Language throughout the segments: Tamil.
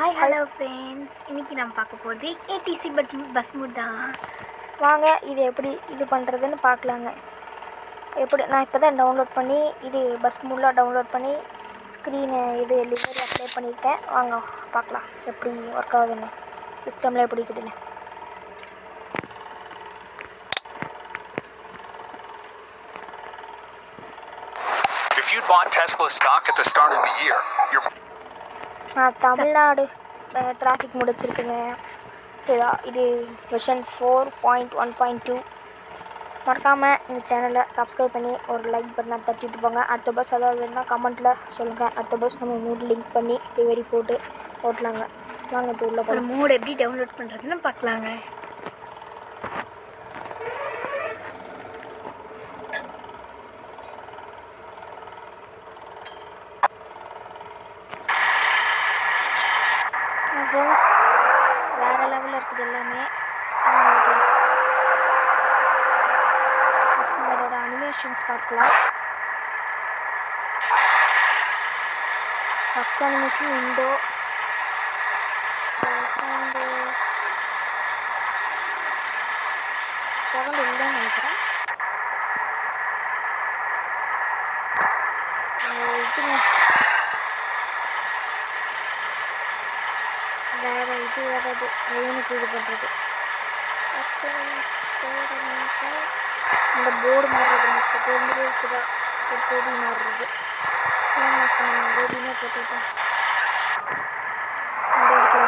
ஹாய் ஹலோ ஃப்ரெண்ட்ஸ், இன்றைக்கி நம்ம பார்க்க போகிறது ஏடிசி பஸ் மூட் தான். வாங்க இது எப்படி இது பண்ணுறதுன்னு பார்க்கலாங்க. எப்படி நான் இப்போ தான் டவுன்லோட் பண்ணி இது பஸ் மூடில் டவுன்லோட் பண்ணி ஸ்க்ரீனை இது எல்லாமே அப்ளை பண்ணியிருக்கேன். வாங்க பார்க்கலாம் எப்படி ஒர்க் ஆகுதுன்னு, சிஸ்டமில் எப்படி இருக்குதுன்னு. If you'd bought Tesla stock at the start of the year, நான் தமிழ்நாடு டிராஃபிக் முடிச்சிருக்குங்க. இது வெர்ஷன் 4.1.2. மறக்காமல் இந்த சேனலை சப்ஸ்கிரைப் பண்ணி ஒரு லைக் பட்டனை தட்டிட்டு போங்க. அடுத்த பஸ் ஏதாவது வேணுன்னா கமெண்ட்டில் சொல்லுங்கள். அடுத்த பஸ் நம்ம மூடு லிங்க் பண்ணி டெலிவரி போட்டு ஓட்டலாங்க. வாங்க இப்போ உள்ள ஒரு மூடு எப்படி டவுன்லோட் பண்ணுறதுன்னு பார்க்கலாங்க. ஃப்ரெண்ட்ஸ், வேறு லெவலில் இருக்குது எல்லாமே. ஃபஸ்ட் நம்ம இதோட அனிமேஷன்ஸ் பார்க்கலாம். ஃபஸ்ட் அனிமேஷன் விண்டோ, செகண்ட் இல்லைன்னு நினைக்கிறேன். இதுங்க வேறு இது வர்றது ட்ரெயினுக்கு இது பண்ணுறது. ஃபஸ்ட்டு இந்த போர்டு மாறுறது, இப்போ இருக்குதா போடி மாறுறது. இப்போ நம்ம போடினே போட்டுவிட்டோம். இந்த இடத்துல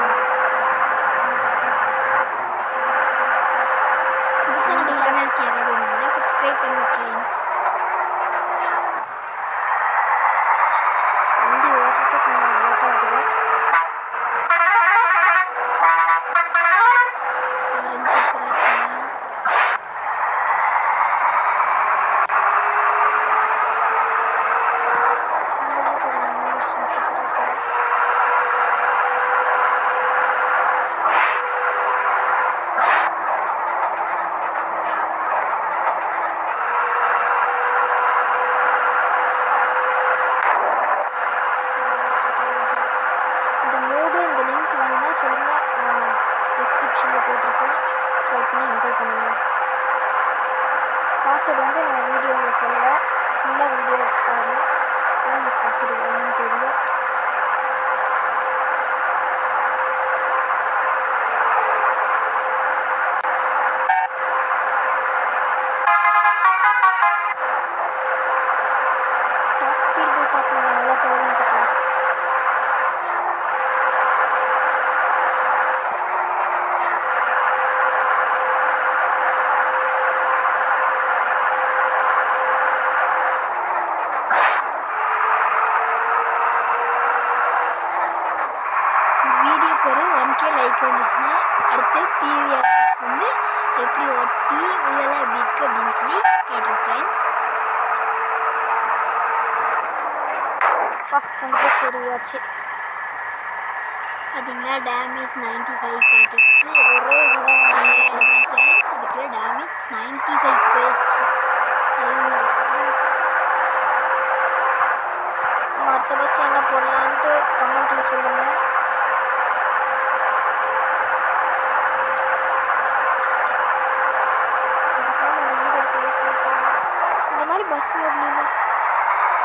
புதுசாக நம்ம சேனலுக்கு யாராவது வேணும்னா சப்ஸ்கிரைப் பண்ணுங்கள் ஃப்ரெண்ட்ஸ். வண்டி ஓட்டுறது கொஞ்சம் நல்லா தான் இருக்குது. இந்த மூடு இந்த லிங்க் வேணும்னா சொல்லுங்கள், நான் டிஸ்கிரிப்ஷனில் போட்டிருக்கேன். ட்ரை பண்ணி என்ஜாய் பண்ணுங்கள். பாஸ்வேர்டு நான் வீடியோவில் சொல்லுவேன். ஃபுல்லாக வீடியோ பாருங்கள், எனக்கு பாஸ்வேர்டு வேணும்னு தெரியும். டாப் ஸ்பீட் போய் பார்க்கலாம், நல்லா போகுதுன்னு பார்க்கலாம். வீடியோக்கு ஒரு 1K லைக் வந்துச்சுன்னா அடுத்து பிவிஆர் பஸ் வந்து எப்படி ஒட்டி உள்ளெல்லாம் எப்படி இருக்குது அப்படின்னு சொல்லி காட்டுறேன் ஃப்ரெண்ட்ஸ். ரொம்ப சரியாச்சு. பார்த்தீங்களா, டேமேஜ் 95 காட்டுச்சு. ஒரே இதுதான் ஃப்ரெண்ட்ஸ், அதுக்குள்ளே டேமேஜ் 95 போயிடுச்சு. அடுத்த பஸ் என்ன போடலான்ட்டு கமெண்ட்டில் சொல்லுங்கள். இந்த மாதிரி பஸ் மூட்லாம் இந்த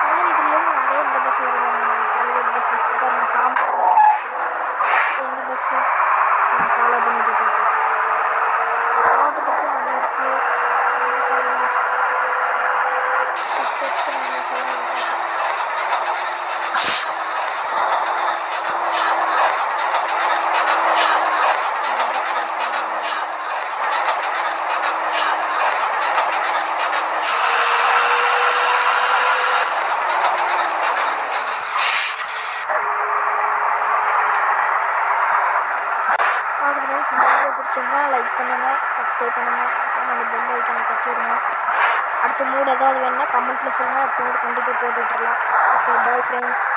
மாதிரி இதுலேயும் நிறைய இந்த பஸ் வருவாங்க. ப்ரைவேட் பஸ்ஸஸ் பாருங்க, தாம்பரம் பஸ் எந்த பஸ்ஸு ஃபாலோ பண்ணிட்டு போயிட்டு பார்க்கறதுக்கு நல்லா இருக்குது. ஃப்ரெண்ட்ஸ், இந்த வீடியோ பிடிச்சிருந்தா லைக் பண்ணுங்கள், சப்ஸ்கிரைப் பண்ணுங்கள், அப்புறம் அந்த பெல் ஐக்கானை தட்டி விடுங்க. அடுத்த மூடு ஏதாவது வேணுன்னா கமெண்ட்டில் சொல்லுங்கள். அடுத்த மூடு கண்டிப்பாக போட்டு விட்டுறலாம். Okay, bye friends.